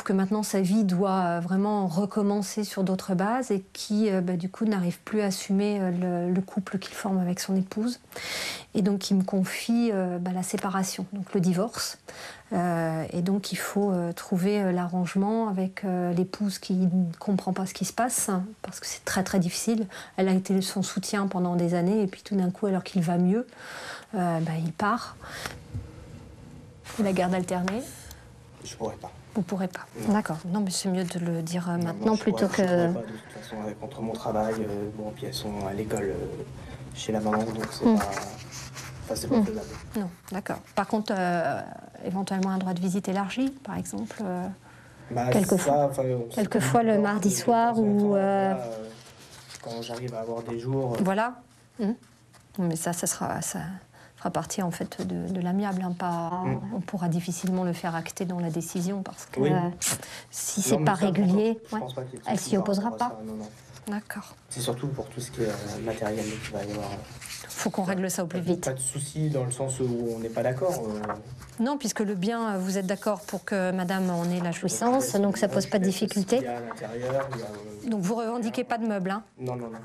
Que maintenant sa vie doit vraiment recommencer sur d'autres bases et qui du coup n'arrive plus à assumer le couple qu'il forme avec son épouse. Et donc il me confie la séparation, donc le divorce. Et donc il faut trouver l'arrangement avec l'épouse qui ne comprend pas ce qui se passe, parce que c'est très très difficile. Elle a été son soutien pendant des années et puis tout d'un coup, alors qu'il va mieux, il part. La garde alternée. Je pourrais pas. Vous pourrez pas. D'accord. Non, mais c'est mieux de le dire maintenant moi, plutôt que. Je pourrais pas, de toute façon, contre mon travail. Puis elles sont à l'école chez la maman, donc c'est pas. Enfin, c'est pas faisable. Non, d'accord. Par contre, éventuellement un droit de visite élargi, par exemple. Quelquefois le mardi soir ou. Quand j'arrive à avoir des jours. Voilà. Mais ça fera partie en fait de l'amiable. On pourra difficilement le faire acter dans la décision parce que si c'est pas régulier, elle s'y opposera pas. D'accord. C'est surtout pour tout ce qui est matériel qu'il va y avoir. Faut qu'on règle ça au plus vite. Pas de souci dans le sens où on n'est pas d'accord. Non, puisque le bien, vous êtes d'accord pour que madame en ait la jouissance, donc ça pose pas de difficulté. Donc vous revendiquez pas de meubles, hein? Non, non, non.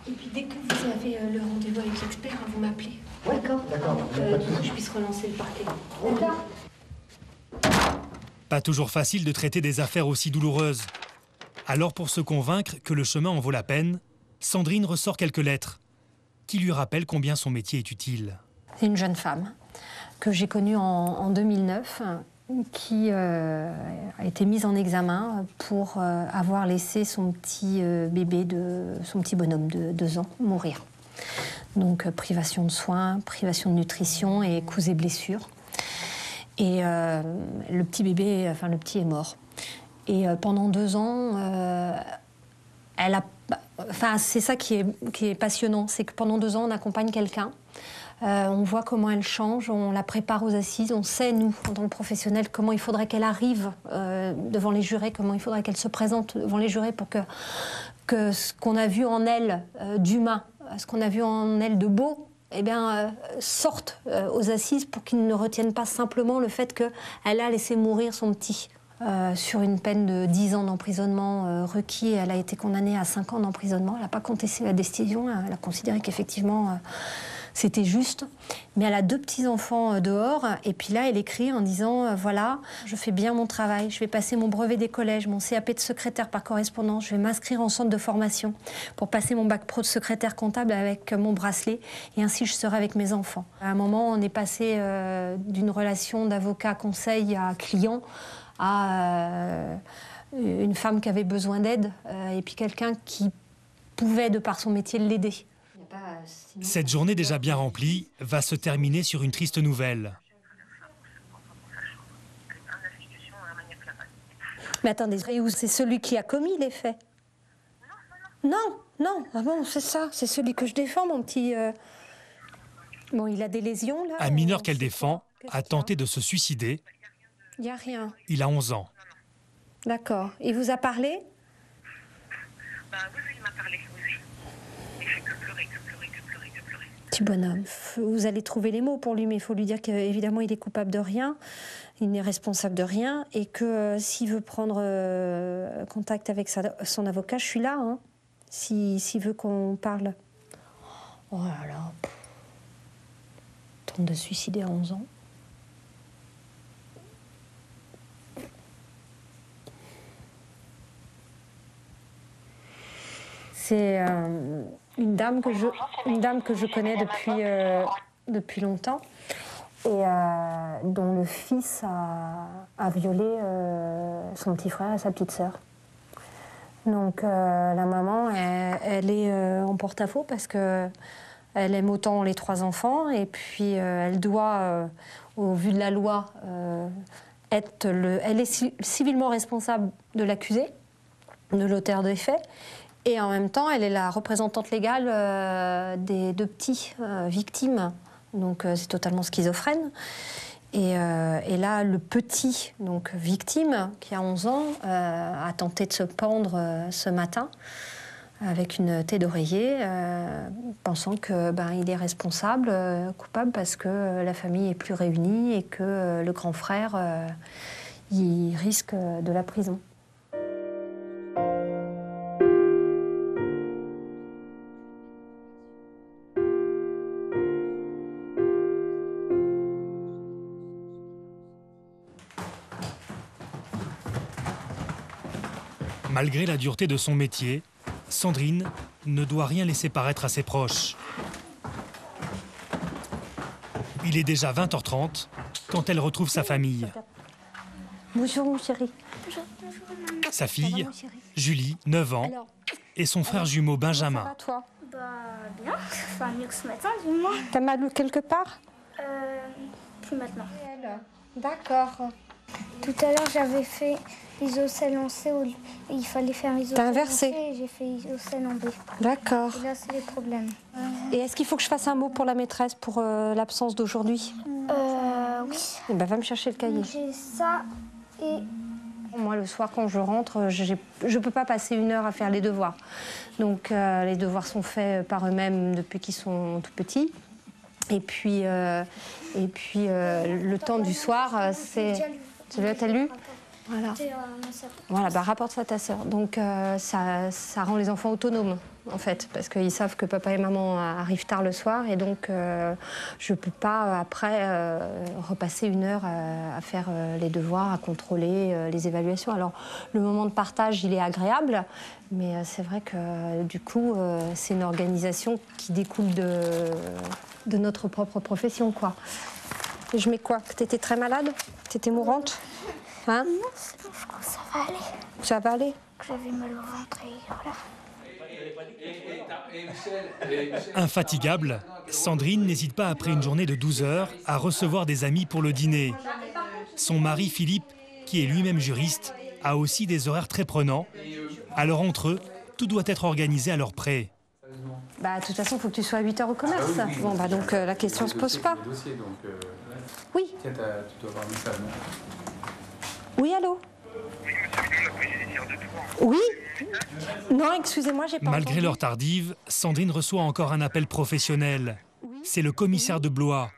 Et puis dès que vous avez le rendez-vous avec l'expert, vous m'appelez. D'accord. D'accord. Que je puisse relancer le parquet. D'accord. Pas toujours facile de traiter des affaires aussi douloureuses. Alors pour se convaincre que le chemin en vaut la peine, Sandrine ressort quelques lettres qui lui rappellent combien son métier est utile. C'est une jeune femme que j'ai connue en 2009 qui a été mise en examen pour avoir laissé son petit son petit bonhomme de 2 ans mourir. Donc privation de soins, privation de nutrition et coups et blessures. Et le petit bébé, le petit est mort. Et pendant 2 ans, c'est ça qui est passionnant, c'est que pendant 2 ans, on accompagne quelqu'un. On voit comment elle change, on la prépare aux assises, on sait, nous, en tant que professionnels, comment il faudrait qu'elle arrive devant les jurés, comment il faudrait qu'elle se présente devant les jurés pour que ce qu'on a vu en elle d'humain, ce qu'on a vu en elle de beau, sorte aux assises pour qu'ils ne retiennent pas simplement le fait qu'elle a laissé mourir son petit. Sur une peine de 10 ans d'emprisonnement requis, elle a été condamnée à 5 ans d'emprisonnement. Elle n'a pas contesté la décision, elle a considéré qu'effectivement c'était juste. Mais elle a 2 petits-enfants dehors, et puis là elle écrit en disant voilà, je fais bien mon travail, je vais passer mon brevet des collèges, mon CAP de secrétaire par correspondance, je vais m'inscrire en centre de formation pour passer mon bac pro de secrétaire comptable avec mon bracelet, et ainsi je serai avec mes enfants. À un moment, on est passé d'une relation d'avocat-conseil à client à une femme qui avait besoin d'aide et puis quelqu'un qui pouvait, de par son métier, l'aider. Cette journée déjà bien remplie va se terminer sur une triste nouvelle. Mais attendez, c'est celui qui a commis les faits? Non, non, ah bon, c'est ça, c'est celui que je défends, mon petit... Bon, il a des lésions, là. Un mineur qu'elle défend a tenté de se suicider. Il n'y a rien. Il a 11 ans. D'accord. Il vous a parlé? Oui, il m'a parlé, oui. Il fait que pleurer. Petit bonhomme. Vous allez trouver les mots pour lui, mais il faut lui dire qu'évidemment, il est coupable de rien, il n'est responsable de rien, et que s'il veut prendre contact avec son avocat, je suis là, hein, s'il veut qu'on parle. Oh là là. Tente de se suicider à 11 ans. C'est une dame que je connais depuis longtemps et dont le fils a violé son petit frère et sa petite sœur. Donc la maman, elle est en porte-à-faux parce qu'elle aime autant les 3 enfants et puis elle doit, au vu de la loi, elle est civilement responsable de l'accusé, de l'auteur des faits. Et en même temps, elle est la représentante légale des 2 petits victimes. Donc c'est totalement schizophrène. Et là, le petit, donc victime, qui a 11 ans, a tenté de se pendre ce matin. avec une tête d'oreiller, pensant que il est responsable, coupable, parce que la famille est plus réunie et que le grand frère, il risque de la prison. Malgré la dureté de son métier, Sandrine ne doit rien laisser paraître à ses proches. Il est déjà 20h30 quand elle retrouve sa famille. Bonjour mon chéri. Sa fille, Julie, 9 ans, et son frère jumeau Benjamin. Ça va toi? Bien, enfin mieux que ce matin du moins. T'as mal quelque part? Plus maintenant. D'accord. Tout à l'heure j'avais fait isocèle en C, il fallait faire isocèle T'as en inversé? C et j'ai fait isocèle en B. D'accord. Et là c'est les problèmes. Et est-ce qu'il faut que je fasse un mot pour la maîtresse pour l'absence d'aujourd'hui? Oui. Eh ben, va me chercher le cahier. J'ai ça et... Moi, le soir, quand je rentre, je ne peux pas passer 1 heure à faire les devoirs. Donc, les devoirs sont faits par eux-mêmes depuis qu'ils sont tout petits. Et puis, le temps du soir, c'est... Tu l'as lu? Voilà. Voilà, rapporte ça à ta sœur. Donc, ça rend les enfants autonomes, en fait, parce qu'ils savent que papa et maman arrivent tard le soir. Et donc, je ne peux pas, après, repasser 1 heure à faire les devoirs, à contrôler les évaluations. Alors, le moment de partage, il est agréable, mais c'est vrai que, du coup, c'est une organisation qui découle de notre propre profession, quoi. Et je mets quoi? Que tu étais très malade? Tu étais mourante? Hein? Non, c'est bon, je crois que ça va aller. Ça va aller? Que j'avais mal au ventre et voilà. Infatigable, Sandrine n'hésite pas après une journée de 12 heures à recevoir des amis pour le dîner. Son mari Philippe, qui est lui-même juriste, a aussi des horaires très prenants. Alors entre eux, tout doit être organisé à leur près. De toute façon, il faut que tu sois à 8 heures au commerce. Ah oui, oui. Bon, donc la question ne se pose pas. Dossier, donc, Oui. tiens, tu dois avoir un message, non? Oui, allô? Oui? Non, excusez-moi, j'ai pas Malgré entendu. l'heure tardive, Sandrine reçoit encore un appel professionnel. C'est le commissaire de Blois.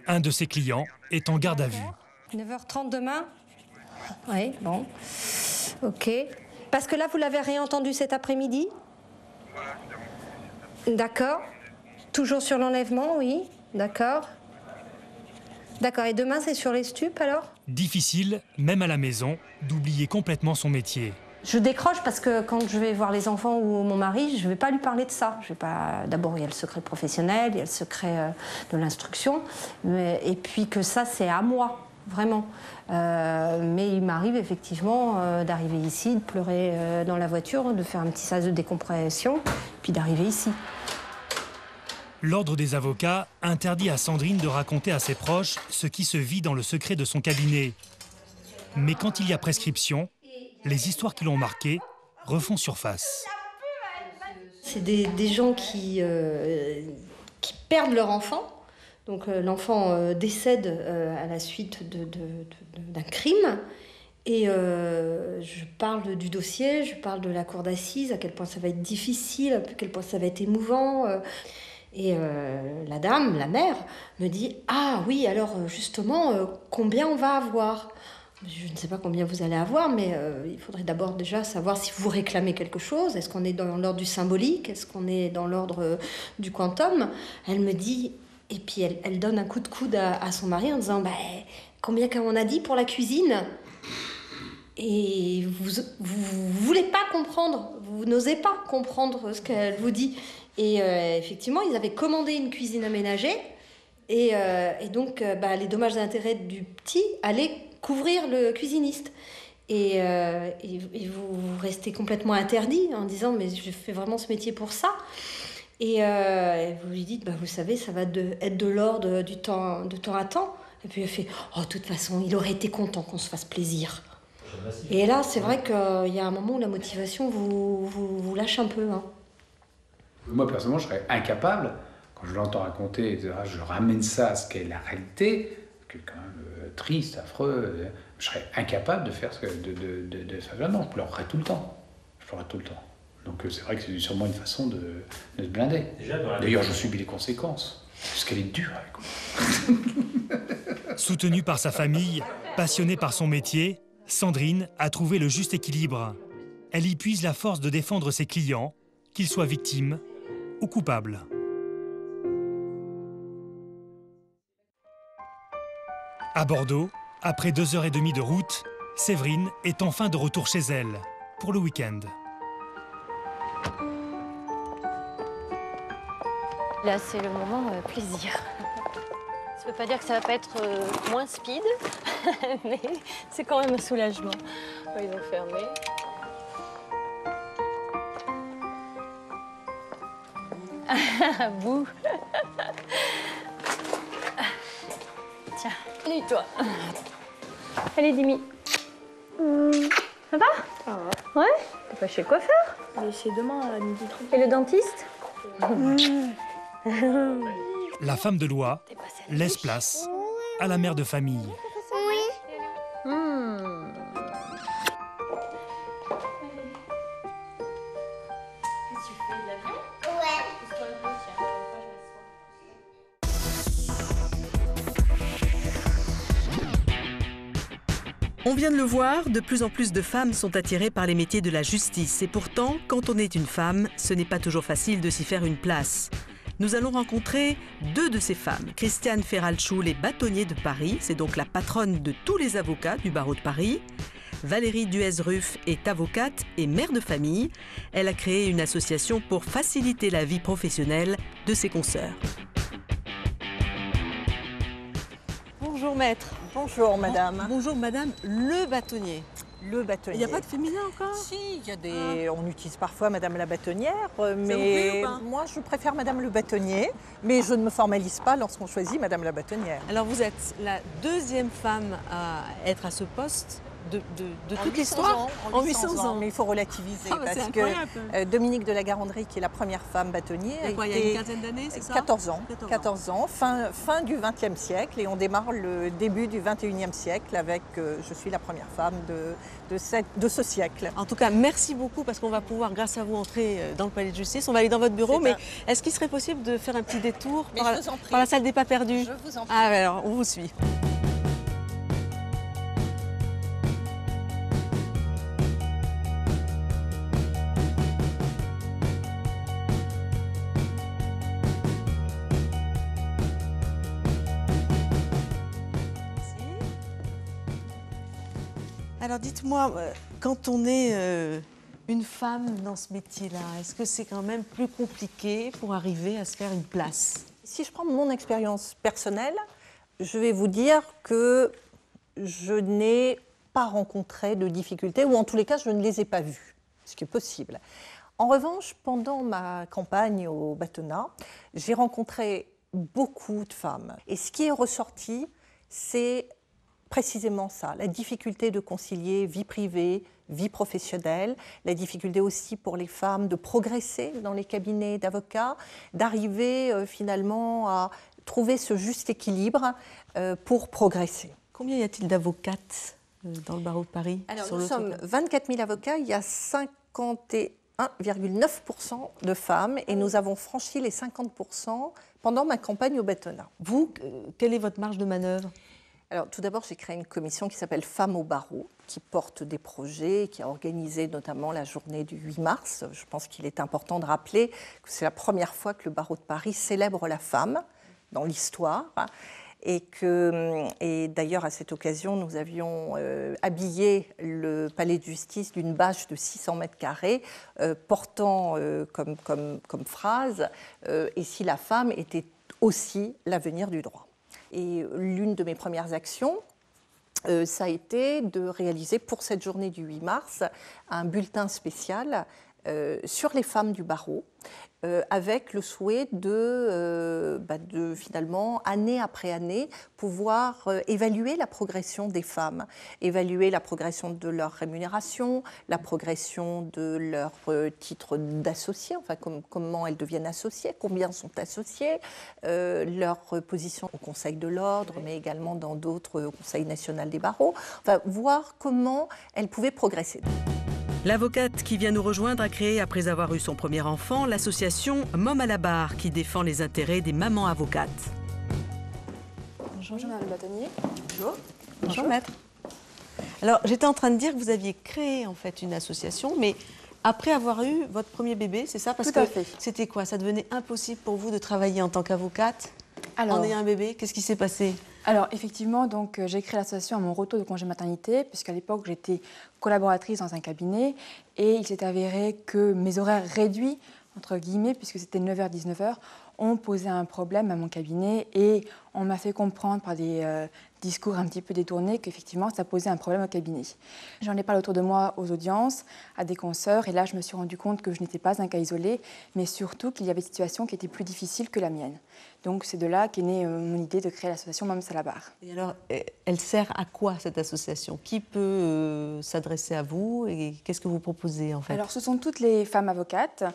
Un de ses clients est en garde à vue. 9h30 demain? Oui, bon. Ok. Parce que là, vous l'avez réentendu cet après-midi? D'accord. Toujours sur l'enlèvement, oui. D'accord. D'accord. Et demain, c'est sur les stupes, alors? Difficile, même à la maison, d'oublier complètement son métier. Je décroche parce que quand je vais voir les enfants ou mon mari, je ne vais pas lui parler de ça. Je vais pas... D'abord, il y a le secret professionnel, il y a le secret de l'instruction, et puis que ça, c'est à moi, vraiment. Mais il m'arrive effectivement d'arriver ici, de pleurer dans la voiture, de faire un petit sas de décompression, puis d'arriver ici. L'ordre des avocats interdit à Sandrine de raconter à ses proches ce qui se vit dans le secret de son cabinet. Mais quand il y a prescription, les histoires qui l'ont marquée refont surface. C'est des gens qui perdent leur enfant. Donc l'enfant décède à la suite d'un crime. Et je parle du dossier, je parle de la cour d'assises, à quel point ça va être difficile, à quel point ça va être émouvant. Et la dame, la mère, me dit « Ah oui, alors justement, combien on va avoir ?» Je ne sais pas combien vous allez avoir, mais il faudrait d'abord déjà savoir si vous réclamez quelque chose. Est-ce qu'on est dans l'ordre du symbolique? Est-ce qu'on est dans l'ordre du quantum? Elle me dit, et puis elle donne un coup de coude à son mari en disant combien qu'on a dit pour la cuisine? Et vous voulez pas comprendre, vous n'osez pas comprendre ce qu'elle vous dit. Et effectivement, ils avaient commandé une cuisine aménagée, et donc les dommages et intérêts du petit allaient couvrir le cuisiniste. Et vous restez complètement interdit en disant « mais je fais vraiment ce métier pour ça ». Et vous lui dites « vous savez, ça va être de l'ordre du temps, de temps à temps ». Et puis elle fait « oh, de toute façon, il aurait été content qu'on se fasse plaisir ». Et là, c'est vrai qu'il y a un moment où la motivation vous lâche un peu. Hein. Moi, personnellement, je serais incapable, quand je l'entends raconter, etc., je ramène ça à ce qu'est la réalité, qui est quand même triste, affreux, je serais incapable de faire ça. Non, je pleurerais tout le temps. Je pleurerais tout le temps. Donc c'est vrai que c'est sûrement une façon de se blinder. D'ailleurs, je subis les conséquences, parce qu'elle est dure avec moi. Soutenue par sa famille, passionnée par son métier, Sandrine a trouvé le juste équilibre. Elle y puise la force de défendre ses clients, qu'ils soient victimes ou coupables. À Bordeaux, après 2h30 de route, Séverine est enfin de retour chez elle pour le week-end. Là, c'est le moment plaisir. Ça ne veut pas dire que ça va pas être moins speed, mais c'est quand même un soulagement. Ils ont fermé. Bouh. Tiens, allez toi. Allez, Dimi. Ça va? Ça va. Ouais? T'es pas chez le coiffeur? Mais c'est demain à 12h30. Et le dentiste? La femme de loi laisse place à la mère de famille. On vient de le voir, de plus en plus de femmes sont attirées par les métiers de la justice. Et pourtant, quand on est une femme, ce n'est pas toujours facile de s'y faire une place. Nous allons rencontrer deux de ces femmes. Christiane Ferralchoul est bâtonnier de Paris, c'est donc la patronne de tous les avocats du barreau de Paris. Valérie Duez-Ruff est avocate et mère de famille. Elle a créé une association pour faciliter la vie professionnelle de ses consoeurs. Bonjour maître. Bonjour madame. Bonjour madame, le bâtonnier. Le bâtonnier. Il n'y a pas de féminin encore? Si, il y a des... On utilise parfois madame la bâtonnière, vous mais plaît ou pas? moi je préfère madame le bâtonnier, mais je ne me formalise pas lorsqu'on choisit madame la bâtonnière. Alors vous êtes la deuxième femme à être à ce poste de toute l'histoire? En 800 ans. Mais il faut relativiser parce que Dominique de la Garandrie, qui est la première femme bâtonnier, il y a une quinzaine d'années, c'est ça? 14 ans. 14 ans, fin du XXe siècle, et on démarre le début du XXIe siècle avec je suis la première femme de ce siècle. En tout cas, merci beaucoup parce qu'on va pouvoir, grâce à vous, entrer dans le palais de justice. On va aller dans votre bureau, mais est-ce qu'il serait possible de faire un petit détour par la salle des pas perdus? Je vous en prie. Ah, alors, on vous suit. Alors dites-moi, quand on est une femme dans ce métier-là, est-ce que c'est quand même plus compliqué pour arriver à se faire une place? Si je prends mon expérience personnelle, je vais vous dire que je n'ai pas rencontré de difficultés, ou en tous les cas, je ne les ai pas vues, ce qui est possible. En revanche, pendant ma campagne au bâtonnat, j'ai rencontré beaucoup de femmes. Et ce qui est ressorti, c'est précisément ça, la difficulté de concilier vie privée, vie professionnelle, la difficulté aussi pour les femmes de progresser dans les cabinets d'avocats, d'arriver finalement à trouver ce juste équilibre pour progresser. Combien y a-t-il d'avocates dans le barreau de Paris? Alors, nous sommes 24 000 avocats, il y a 51,9% de femmes et nous avons franchi les 50% pendant ma campagne au bâtonnat. Vous, quelle est votre marge de manœuvre? Alors, tout d'abord, j'ai créé une commission qui s'appelle Femmes au barreau, qui porte des projets, qui a organisé notamment la journée du 8 mars. Je pense qu'il est important de rappeler que c'est la première fois que le barreau de Paris célèbre la femme dans l'histoire. Et d'ailleurs, à cette occasion, nous avions habillé le palais de justice d'une bâche de 600 mètres carrés, portant comme phrase « Et si la femme était aussi l'avenir du droit ». Et l'une de mes premières actions, ça a été de réaliser pour cette journée du 8 mars un bulletin spécial sur les femmes du barreau, avec le souhait de finalement, année après année, pouvoir évaluer la progression des femmes, évaluer la progression de leur rémunération, la progression de leur titre d'associé, enfin comment elles deviennent associées, combien sont associées, leur position au Conseil de l'Ordre, mais également dans d'autres, au Conseil national des barreaux, enfin voir comment elles pouvaient progresser. L'avocate qui vient nous rejoindre a créé, après avoir eu son premier enfant, l'association Mômes à la barre qui défend les intérêts des mamans avocates. Bonjour Madame le bâtonnier. Bonjour. Bonjour maître. Alors j'étais en train de dire que vous aviez créé en fait une association, mais après avoir eu votre premier bébé, c'est ça? Parce Tout à que fait. c'était quoi? Ça devenait impossible pour vous de travailler en tant qu'avocate en ayant un bébé? Qu'est-ce qui s'est passé? Alors effectivement, donc j'ai créé l'association à mon retour de congé maternité, puisqu'à l'époque j'étais collaboratrice dans un cabinet et il s'est avéré que mes horaires réduits, entre guillemets, puisque c'était 9h-19h, ont posé un problème à mon cabinet et on m'a fait comprendre par des discours un petit peu détournés qu'effectivement ça posait un problème au cabinet. J'en ai parlé autour de moi aux audiences, à des consoeurs, et là je me suis rendu compte que je n'étais pas un cas isolé, mais surtout qu'il y avait des situations qui étaient plus difficiles que la mienne. Donc c'est de là qu'est née mon idée de créer l'association Mômes à la barre. Et alors, elle sert à quoi cette association? Qui peut s'adresser à vous et qu'est-ce que vous proposez en fait? Alors ce sont toutes les femmes avocates,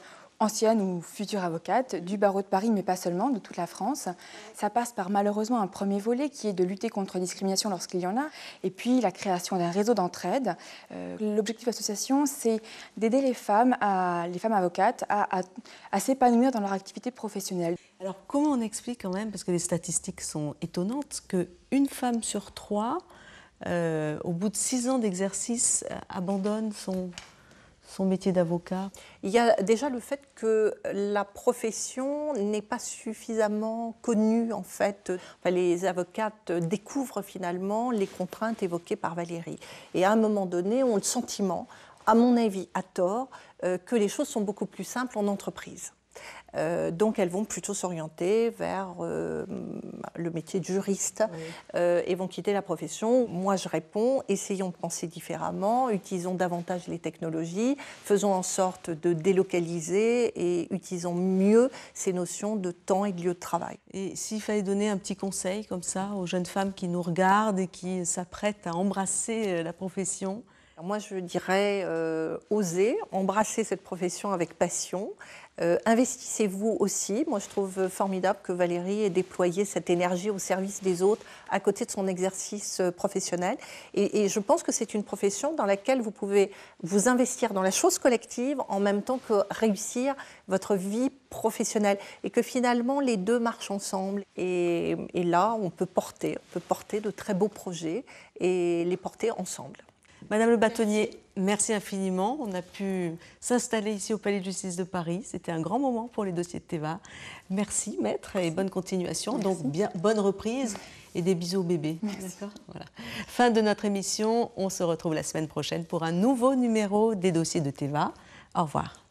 anciennes ou futures avocates, du barreau de Paris, mais pas seulement, de toute la France. Ça passe par malheureusement un premier volet qui est de lutter contre la discrimination lorsqu'il y en a, et puis la création d'un réseau d'entraide. L'objectif de l'association, c'est d'aider les femmes avocates à s'épanouir dans leur activité professionnelle. Alors comment on explique quand même, parce que les statistiques sont étonnantes, qu'une femme sur 3, au bout de 6 ans d'exercice, abandonne son métier d'avocat? Il y a déjà le fait que la profession n'est pas suffisamment connue en fait. Enfin, les avocates découvrent finalement les contraintes évoquées par Valérie. Et à un moment donné, ont le sentiment, à mon avis à tort, que les choses sont beaucoup plus simples en entreprise. Donc elles vont plutôt s'orienter vers le métier de juriste et vont quitter la profession. Moi je réponds, essayons de penser différemment, utilisons davantage les technologies, faisons en sorte de délocaliser et utilisons mieux ces notions de temps et de lieu de travail. Et s'il fallait donner un petit conseil comme ça aux jeunes femmes qui nous regardent et qui s'apprêtent à embrasser la profession? Moi je dirais osez, embrasser cette profession avec passion. Investissez-vous aussi. Moi, je trouve formidable que Valérie ait déployé cette énergie au service des autres à côté de son exercice professionnel. Et je pense que c'est une profession dans laquelle vous pouvez vous investir dans la chose collective en même temps que réussir votre vie professionnelle. Et que finalement, les deux marchent ensemble. Et là, on peut porter de très beaux projets et les porter ensemble. Madame le bâtonnier, merci infiniment. On a pu s'installer ici au Palais de Justice de Paris. C'était un grand moment pour les dossiers de Teva. Merci, maître, et bonne continuation. Merci. Donc, bonne reprise et des bisous au bébé. D'accord. Voilà. Fin de notre émission. On se retrouve la semaine prochaine pour un nouveau numéro des dossiers de Teva. Au revoir.